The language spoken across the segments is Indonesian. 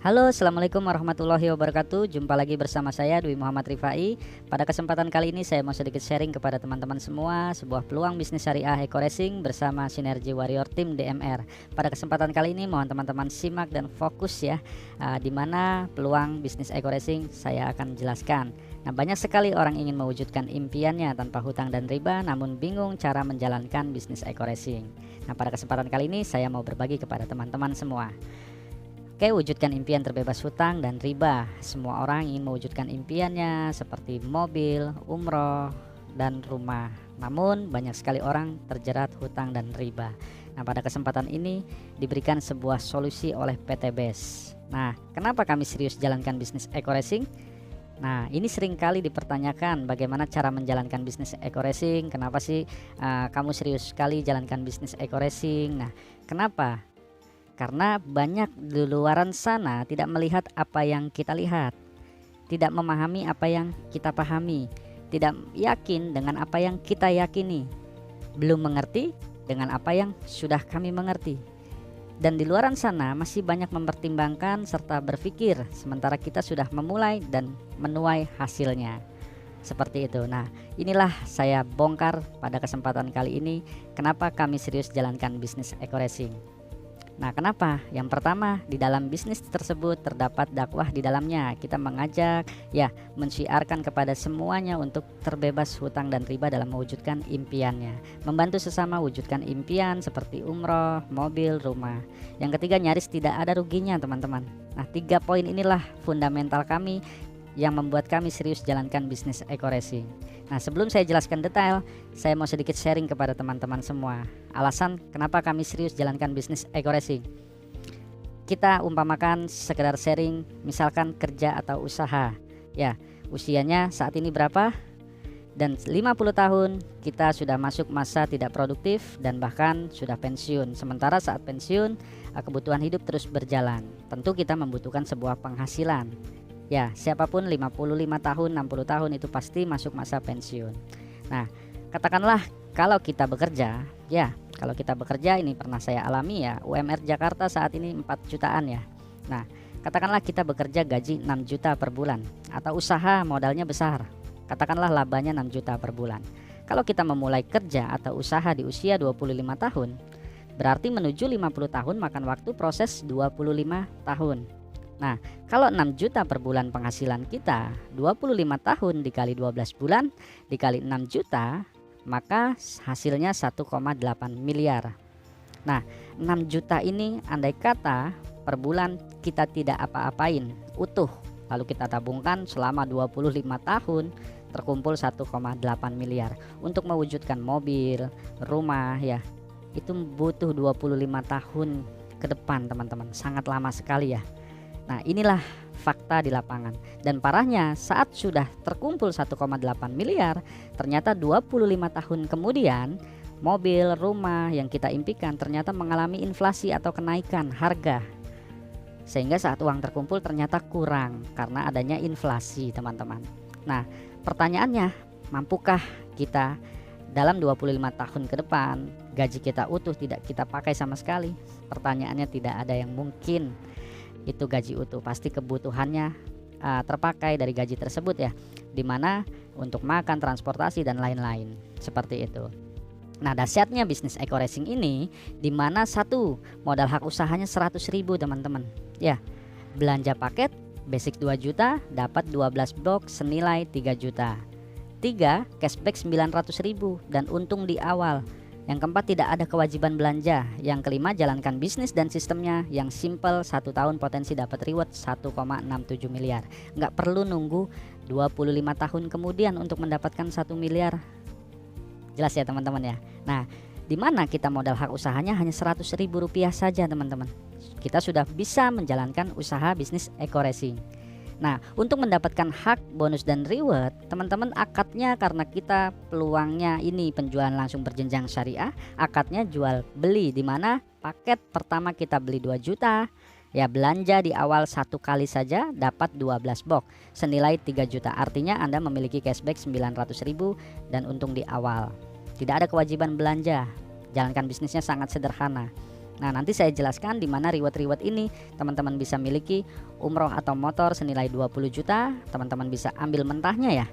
Halo, assalamualaikum warahmatullahi wabarakatuh. Jumpa lagi bersama saya Dwi Muhammad Rifai. Pada kesempatan kali ini saya mau sedikit sharing kepada teman-teman semua sebuah peluang bisnis syariah eco racing bersama Sinergi Warrior Tim DMR. Pada kesempatan kali ini mohon teman-teman simak dan fokus ya, di mana peluang bisnis eco racing saya akan jelaskan. Nah, banyak sekali orang ingin mewujudkan impiannya tanpa hutang dan riba, namun bingung cara menjalankan bisnis eco racing. Nah, pada kesempatan kali ini saya mau berbagi kepada teman-teman semua. Oke, wujudkan impian terbebas hutang dan riba. Semua orang ingin mewujudkan impiannya seperti mobil, umroh, dan rumah. Namun banyak sekali orang terjerat hutang dan riba. Nah, pada kesempatan ini diberikan sebuah solusi oleh PT BES. Nah, kenapa kami serius jalankan bisnis eco racing? Nah, ini sering kali dipertanyakan bagaimana cara menjalankan bisnis eco racing. Kenapa sih kamu serius sekali jalankan bisnis eco racing? Nah, kenapa? Karena banyak di luaran sana tidak melihat apa yang kita lihat, tidak memahami apa yang kita pahami, tidak yakin dengan apa yang kita yakini, belum mengerti dengan apa yang sudah kami mengerti. Dan di luaran sana masih banyak mempertimbangkan serta berpikir, sementara kita sudah memulai dan menuai hasilnya. Seperti itu. Nah, inilah saya bongkar pada kesempatan kali ini kenapa kami serius jalankan bisnis eco racing. Nah, kenapa? Yang pertama, di dalam bisnis tersebut terdapat dakwah di dalamnya. Kita mengajak ya, mensyiarkan kepada semuanya untuk terbebas hutang dan riba dalam mewujudkan impiannya. Membantu sesama wujudkan impian seperti umroh, mobil, rumah. Yang ketiga, nyaris tidak ada ruginya, teman-teman. Nah, 3 poin inilah fundamental kami yang membuat kami serius jalankan bisnis eco racing. Nah, sebelum saya jelaskan detail, saya mau sedikit sharing kepada teman-teman semua. Alasan kenapa kami serius jalankan bisnis eco racing. Kita umpamakan sekedar sharing, misalkan kerja atau usaha. Ya, usianya saat ini berapa? Dan 50 tahun kita sudah masuk masa tidak produktif dan bahkan sudah pensiun. Sementara saat pensiun, kebutuhan hidup terus berjalan. Tentu kita membutuhkan sebuah penghasilan. Ya, siapapun 55 tahun, 60 tahun itu pasti masuk masa pensiun. Nah, katakanlah kalau kita bekerja, ya, kalau kita bekerja ini pernah saya alami ya, UMR Jakarta saat ini 4 jutaan ya. Nah, katakanlah kita bekerja gaji 6 juta per bulan atau usaha modalnya besar. Katakanlah labanya 6 juta per bulan. Kalau kita memulai kerja atau usaha di usia 25 tahun, berarti menuju 50 tahun makan waktu proses 25 tahun. Nah, kalau 6 juta per bulan penghasilan kita, 25 tahun dikali 12 bulan dikali 6 juta, maka hasilnya 1,8 miliar. Nah, 6 juta ini andai kata per bulan kita tidak apa-apain, utuh, lalu kita tabungkan selama 25 tahun, terkumpul 1,8 miliar. Untuk mewujudkan mobil, rumah ya, itu butuh 25 tahun ke depan, teman-teman. Sangat lama sekali ya. Nah, inilah fakta di lapangan. Dan parahnya saat sudah terkumpul 1,8 miliar, ternyata 25 tahun kemudian mobil, rumah yang kita impikan ternyata mengalami inflasi atau kenaikan harga. Sehingga saat uang terkumpul ternyata kurang karena adanya inflasi, teman-teman. Nah, pertanyaannya, mampukah kita dalam 25 tahun ke depan gaji kita utuh tidak kita pakai sama sekali? Pertanyaannya tidak ada yang mungkin itu gaji utuh, pasti kebutuhannya terpakai dari gaji tersebut ya, dimana untuk makan, transportasi dan lain-lain seperti itu. Nah, dahsyatnya bisnis eco racing ini dimana satu, modal hak usahanya 100.000 teman-teman ya, belanja paket basic 2 juta dapat 12 blok senilai 3 juta. 3, cashback 900.000 dan untung di awal. Yang keempat, tidak ada kewajiban belanja. Yang kelima, jalankan bisnis dan sistemnya yang simple, 1 tahun potensi dapat reward 1,67 miliar. Nggak perlu nunggu 25 tahun kemudian untuk mendapatkan 1 miliar. Jelas ya teman-teman ya. Nah, di mana kita modal hak usahanya hanya 100.000 rupiah saja teman-teman. Kita sudah bisa menjalankan usaha bisnis eco racing. Nah, untuk mendapatkan hak, bonus dan reward, teman-teman akadnya karena kita peluangnya ini penjualan langsung berjenjang syariah, akadnya jual beli, di mana paket pertama kita beli 2 juta, ya belanja di awal 1 kali saja dapat 12 box senilai 3 juta. Artinya Anda memiliki cashback 900.000 dan untung di awal. Tidak ada kewajiban belanja. Jalankan bisnisnya sangat sederhana. Nah, nanti saya jelaskan di mana reward-reward ini teman-teman bisa miliki umroh atau motor senilai 20 juta, teman-teman bisa ambil mentahnya ya.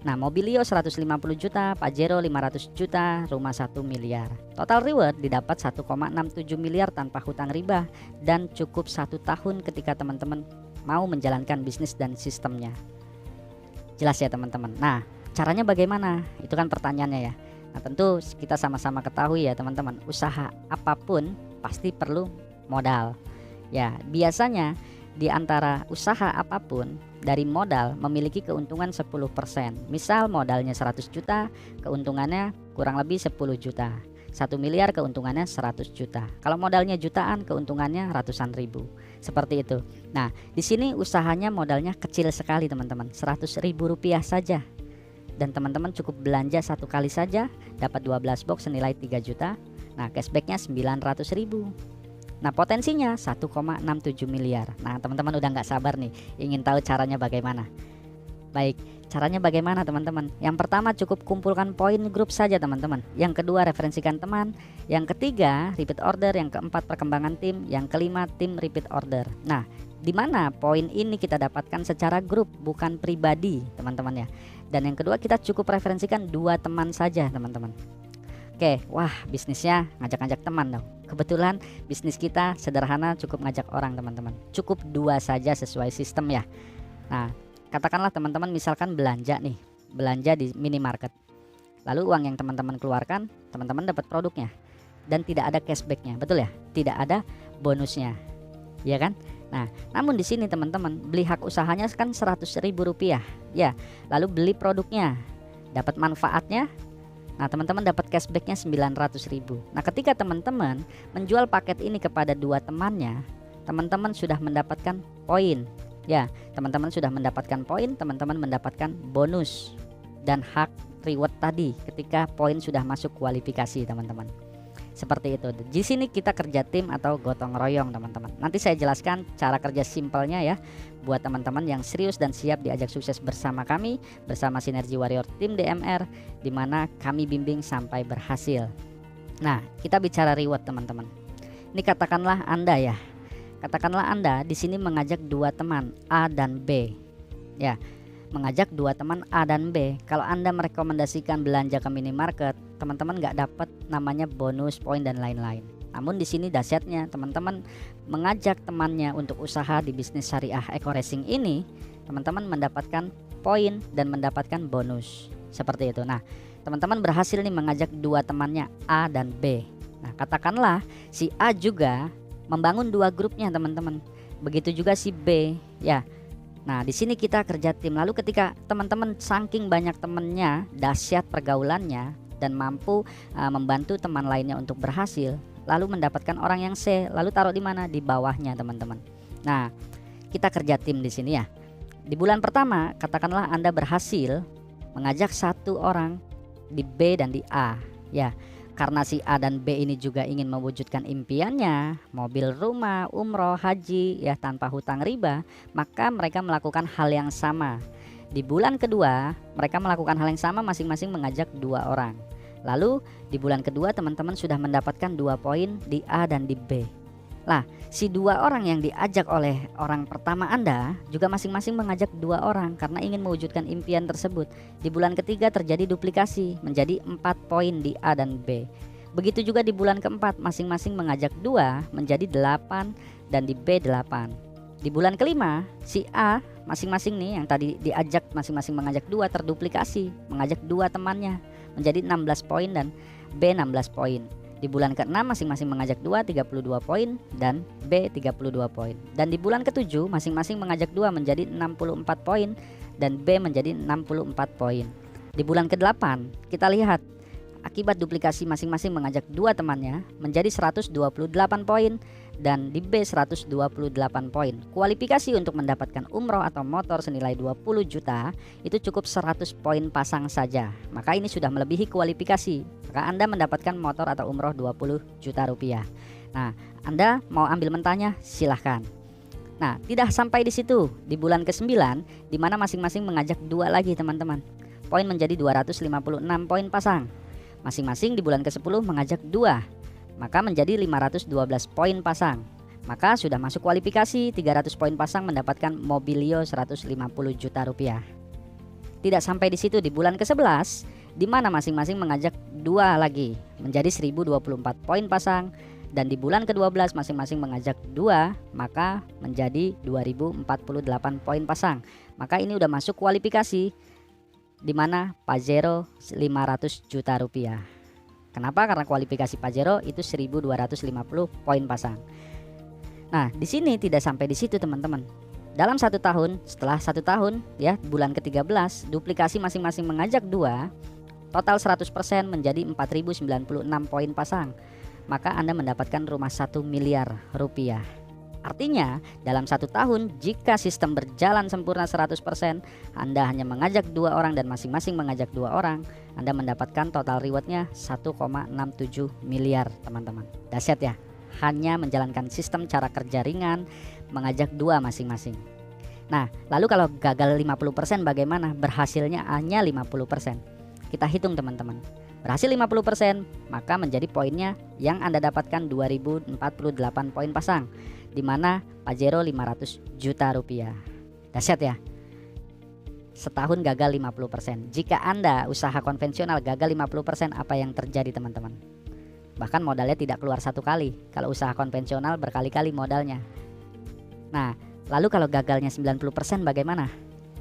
Nah, Mobilio 150 juta, Pajero 500 juta, rumah 1 miliar. Total reward didapat 1,67 miliar tanpa hutang riba dan cukup 1 tahun ketika teman-teman mau menjalankan bisnis dan sistemnya. Jelas ya teman-teman. Nah, caranya bagaimana? Itu kan pertanyaannya ya. Nah, tentu kita sama-sama ketahui ya teman-teman, usaha apapun pasti perlu modal. Ya, biasanya di antara usaha apapun dari modal memiliki keuntungan 10%. Misal modalnya 100 juta, keuntungannya kurang lebih 10 juta. 1 miliar keuntungannya 100 juta. Kalau modalnya jutaan, keuntungannya ratusan ribu. Seperti itu. Nah, di sini usahanya modalnya kecil sekali teman-teman, 100 ribu rupiah saja. Dan teman-teman cukup belanja 1 kali saja dapat 12 box senilai 3 juta. Nah, cashbacknya 900 ribu. Nah, potensinya 1,67 miliar. Nah, teman-teman udah nggak sabar nih ingin tahu caranya bagaimana. Baik, caranya bagaimana teman-teman? Yang pertama cukup kumpulkan poin grup saja teman-teman. Yang kedua referensikan teman. Yang ketiga repeat order. Yang keempat perkembangan tim. Yang kelima tim repeat order. Nah, di mana poin ini kita dapatkan secara grup bukan pribadi teman-teman ya. Dan yang kedua kita cukup referensikan 2 teman saja teman-teman. Oke, wah bisnisnya ngajak-ngajak teman dong. Kebetulan bisnis kita sederhana, cukup ngajak orang teman-teman. Cukup 2 saja sesuai sistem ya. Nah, katakanlah teman-teman misalkan belanja nih, belanja di minimarket. Lalu uang yang teman-teman keluarkan, teman-teman dapat produknya dan tidak ada cashbacknya, betul ya? Tidak ada bonusnya, ya kan? Nah, namun di sini teman-teman beli hak usahanya kan 100 ribu rupiah, ya. Lalu beli produknya, dapat manfaatnya. Nah, teman-teman dapat cashbacknya 900 ribu. Nah, ketika teman-teman menjual paket ini kepada 2 temannya, teman-teman sudah mendapatkan poin. Ya, teman-teman sudah mendapatkan poin, teman-teman mendapatkan bonus dan hak reward tadi ketika poin sudah masuk kualifikasi teman-teman. Seperti itu. Di sini kita kerja tim atau gotong royong teman-teman. Nanti saya jelaskan cara kerja simpelnya ya buat teman-teman yang serius dan siap diajak sukses bersama kami, bersama Sinergi Warrior Tim DMR, di mana kami bimbing sampai berhasil. Nah, kita bicara reward teman-teman. Ini katakanlah Anda ya. Katakanlah Anda di sini mengajak 2 teman A dan B. Ya, mengajak 2 teman A dan B. Kalau Anda merekomendasikan belanja ke minimarket, teman-teman nggak dapat namanya bonus, poin dan lain-lain. Namun di sini dahsyatnya teman-teman mengajak temannya untuk usaha di bisnis syariah Eco Racing ini, teman-teman mendapatkan poin dan mendapatkan bonus. Seperti itu. Nah, teman-teman berhasil nih mengajak 2 temannya A dan B. Nah, katakanlah si A juga membangun 2 grupnya teman-teman. Begitu juga si B, ya. Nah, di sini kita kerja tim. Lalu ketika teman-teman saking banyak temennya, dahsyat pergaulannya dan mampu membantu teman lainnya untuk berhasil, lalu mendapatkan orang yang C, lalu taruh di mana? Di bawahnya, teman-teman. Nah, kita kerja tim di sini ya. Di bulan pertama, katakanlah Anda berhasil mengajak 1 orang di B dan di A, ya. Karena si A dan B ini juga ingin mewujudkan impiannya, mobil, rumah, umroh, haji ya tanpa hutang riba, maka mereka melakukan hal yang sama. Di bulan kedua, mereka melakukan hal yang sama masing-masing mengajak 2 orang. Lalu di bulan kedua teman-teman sudah mendapatkan 2 poin di A dan di B. Lah, si 2 orang yang diajak oleh orang pertama Anda juga masing-masing mengajak 2 orang karena ingin mewujudkan impian tersebut. Di bulan ketiga terjadi duplikasi menjadi 4 poin di A dan B. Begitu juga di bulan keempat masing-masing mengajak 2 menjadi 8 dan di B 8. Di bulan kelima si A masing-masing nih yang tadi diajak masing-masing mengajak 2 terduplikasi, mengajak 2 temannya menjadi 16 poin dan B 16 poin. Di bulan ke-6 masing-masing mengajak 2 32 poin dan B 32 poin. Dan di bulan ke-7 masing-masing mengajak 2 menjadi 64 poin dan B menjadi 64 poin. Di bulan ke-8 kita lihat akibat duplikasi masing-masing mengajak 2 temannya menjadi 128 poin dan di B 128 poin. Kualifikasi untuk mendapatkan umroh atau motor senilai 20 juta itu cukup 100 poin pasang saja. Maka ini sudah melebihi kualifikasi. Maka Anda mendapatkan motor atau umroh 20 juta rupiah. Nah, Anda mau ambil mentahnya silahkan. Nah, tidak sampai di situ. Di bulan ke-9 di mana masing-masing mengajak 2 lagi teman-teman. Poin menjadi 256 poin pasang. Masing-masing di bulan ke-10 mengajak 2. maka menjadi 512 poin pasang. Maka sudah masuk kualifikasi 300 poin pasang mendapatkan Mobilio 150 juta rupiah. Tidak sampai di situ, di bulan ke-11 di mana masing-masing mengajak 2 lagi menjadi 1024 poin pasang, dan di bulan ke-12 masing-masing mengajak 2 maka menjadi 2048 poin pasang. Maka ini udah masuk kualifikasi di mana Pajero 500 juta rupiah. Kenapa? Karena kualifikasi Pajero itu 1250 poin pasang. Nah, di sini tidak sampai di situ teman-teman. Dalam 1 tahun, setelah 1 tahun ya, bulan ke-13 duplikasi masing-masing mengajak 2, total 100% menjadi 4096 poin pasang. Maka Anda mendapatkan rumah 1 miliar rupiah. Artinya dalam 1 tahun jika sistem berjalan sempurna 100%, Anda hanya mengajak 2 orang dan masing-masing mengajak 2 orang, Anda mendapatkan total rewardnya 1,67 miliar teman-teman. Dahsyat ya, hanya menjalankan sistem cara kerja ringan, mengajak 2 masing-masing. Nah, lalu kalau gagal 50% bagaimana? Berhasilnya hanya 50%. Kita hitung teman-teman. Berhasil 50%, maka menjadi poinnya yang Anda dapatkan 2048 poin pasang, di mana Pajero 500 juta rupiah. Dahsyat ya. Setahun gagal 50%. Jika Anda usaha konvensional gagal 50%, apa yang terjadi teman-teman? Bahkan modalnya tidak keluar 1 kali. Kalau usaha konvensional berkali-kali modalnya. Nah, lalu kalau gagalnya 90% bagaimana?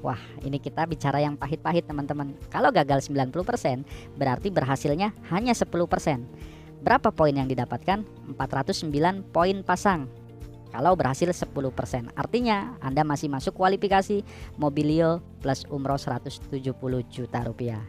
Wah, ini kita bicara yang pahit-pahit teman-teman. Kalau gagal 90% berarti berhasilnya hanya 10%. Berapa poin yang didapatkan? 409 poin pasang. Kalau berhasil 10%, artinya Anda masih masuk kualifikasi Mobilio plus umroh 170 juta rupiah.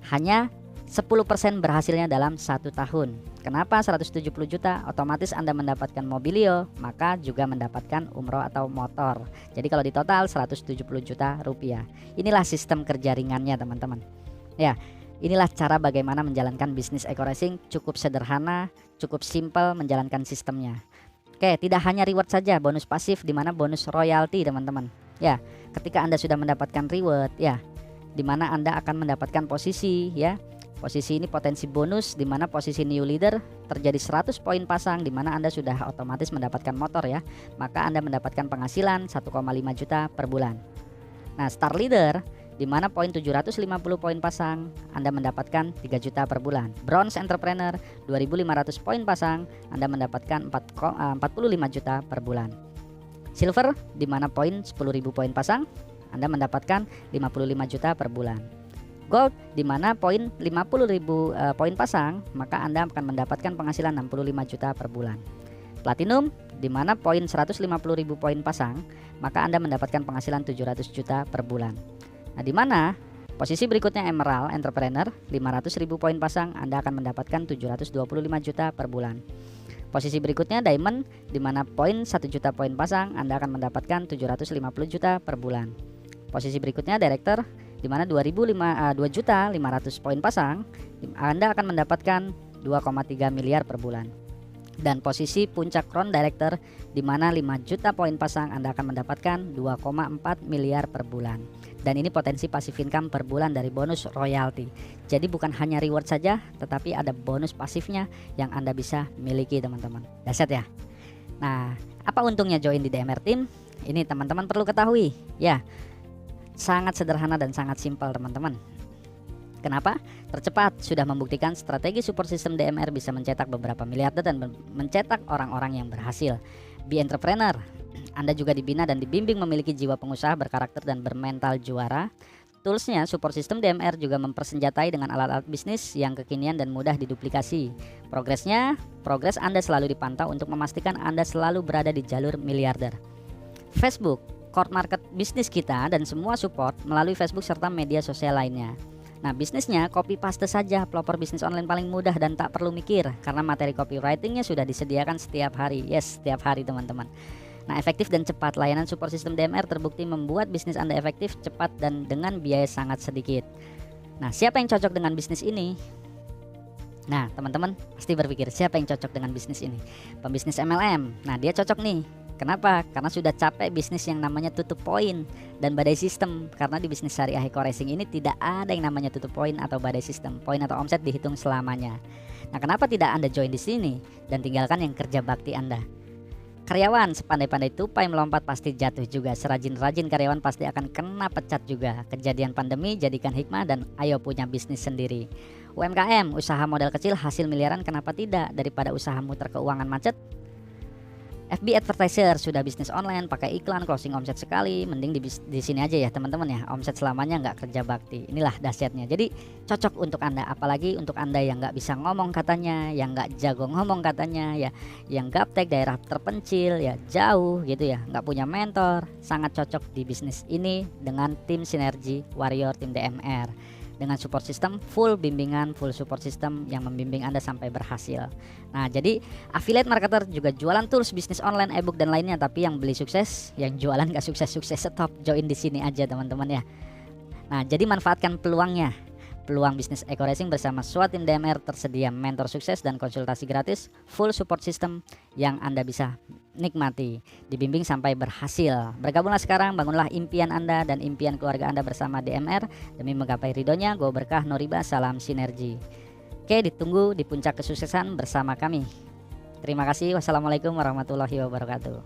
Hanya 10% berhasilnya dalam 1 tahun. Kenapa 170 juta? Otomatis Anda mendapatkan Mobilio, maka juga mendapatkan umroh atau motor. Jadi kalau di total 170 juta rupiah. Inilah sistem kerja ringannya teman-teman. Ya, inilah cara bagaimana menjalankan bisnis eco-racing. Cukup sederhana, cukup simpel menjalankan sistemnya. Oke, tidak hanya reward saja, bonus pasif di mana bonus royalti teman-teman. Ya, ketika Anda sudah mendapatkan reward, ya, di mana Anda akan mendapatkan posisi, ya. Posisi ini potensi bonus di mana posisi new leader terjadi 100 poin pasang, di mana Anda sudah otomatis mendapatkan motor ya. Maka Anda mendapatkan penghasilan 1,5 juta per bulan. Nah, star leader di mana poin 750 poin pasang, Anda mendapatkan 3 juta per bulan. Bronze entrepreneur 2500 poin pasang, Anda mendapatkan 45 juta per bulan. Silver di mana poin 10.000 poin pasang, Anda mendapatkan 55 juta per bulan. Gold di mana poin 50.000 poin pasang, maka Anda akan mendapatkan penghasilan 65 juta per bulan. Platinum di mana poin 150.000 poin pasang, maka Anda mendapatkan penghasilan 700 juta per bulan. Nah, di mana posisi berikutnya Emerald Entrepreneur 500.000 poin pasang, Anda akan mendapatkan 725 juta per bulan. Posisi berikutnya Diamond di mana poin 1 juta poin pasang, Anda akan mendapatkan 750 juta per bulan. Posisi berikutnya Director di mana 2.500 poin pasang, Anda akan mendapatkan 2,3 miliar per bulan. Dan posisi puncak Crown Director di mana 5 juta poin pasang, Anda akan mendapatkan 2,4 miliar per bulan. Dan ini potensi passive income per bulan dari bonus royalty. Jadi bukan hanya reward saja, tetapi ada bonus pasifnya yang Anda bisa miliki teman-teman. Dahsyat ya. Nah, apa untungnya join di DMR Team? Ini teman-teman perlu ketahui ya. Sangat sederhana dan sangat simpel teman-teman. Kenapa? Tercepat, sudah membuktikan strategi support system DMR bisa mencetak beberapa miliarder dan mencetak orang-orang yang berhasil. Be entrepreneur. Anda juga dibina dan dibimbing memiliki jiwa pengusaha berkarakter dan bermental juara. Toolsnya support system DMR juga mempersenjatai dengan alat-alat bisnis yang kekinian dan mudah diduplikasi. Progres Anda selalu dipantau untuk memastikan Anda selalu berada di jalur miliarder. Facebook core market bisnis kita dan semua support melalui Facebook serta media sosial lainnya. Nah, bisnisnya copy paste saja, pelopor bisnis online paling mudah dan tak perlu mikir karena materi copywritingnya sudah disediakan setiap hari. Yes, setiap hari teman-teman. Nah, efektif dan cepat, layanan support sistem DMR terbukti membuat bisnis Anda efektif, cepat dan dengan biaya sangat sedikit. Nah, siapa yang cocok dengan bisnis ini? Nah, teman-teman pasti berpikir siapa yang cocok dengan bisnis ini? Pembisnis MLM. Nah, dia cocok nih. Kenapa? Karena sudah capek bisnis yang namanya tutup poin dan badai sistem. Karena di bisnis syariah eco racing ini tidak ada yang namanya tutup poin atau badai sistem. Poin atau omset dihitung selamanya. Nah, kenapa tidak Anda join di sini dan tinggalkan yang kerja bakti Anda? Karyawan sepandai-pandai tupai melompat pasti jatuh juga. Serajin-rajin karyawan pasti akan kena pecat juga. Kejadian pandemi jadikan hikmah dan ayo punya bisnis sendiri. UMKM, usaha modal kecil hasil miliaran, kenapa tidak? Daripada usaha muter keuangan macet. FB advertiser sudah bisnis online pakai iklan closing omset sekali, mending di sini aja ya teman-teman ya, omset selamanya nggak kerja bakti. Inilah dahsyatnya. Jadi cocok untuk Anda, apalagi untuk Anda yang nggak bisa ngomong katanya, yang nggak jago ngomong katanya ya, yang gaptek daerah terpencil ya, jauh gitu ya, nggak punya mentor, sangat cocok di bisnis ini dengan tim Sinergi Warrior tim DMR. Dengan support system, full bimbingan, full support system yang membimbing Anda sampai berhasil. Nah, jadi affiliate marketer juga jualan tools bisnis online, ebook dan lainnya, tapi yang beli sukses, yang jualan gak sukses-sukses, stop, join di sini aja teman-teman ya. Nah, jadi manfaatkan peluangnya. Peluang bisnis eco racing bersama SWAT tim DMR, tersedia mentor sukses dan konsultasi gratis, full support system yang Anda bisa nikmati, dibimbing sampai berhasil. Bergabunglah sekarang, bangunlah impian Anda dan impian keluarga Anda bersama DMR demi menggapai ridhonya. Go berkah, no riba, salam sinergi. Oke, ditunggu di puncak kesuksesan bersama kami. Terima kasih. Wassalamualaikum warahmatullahi wabarakatuh.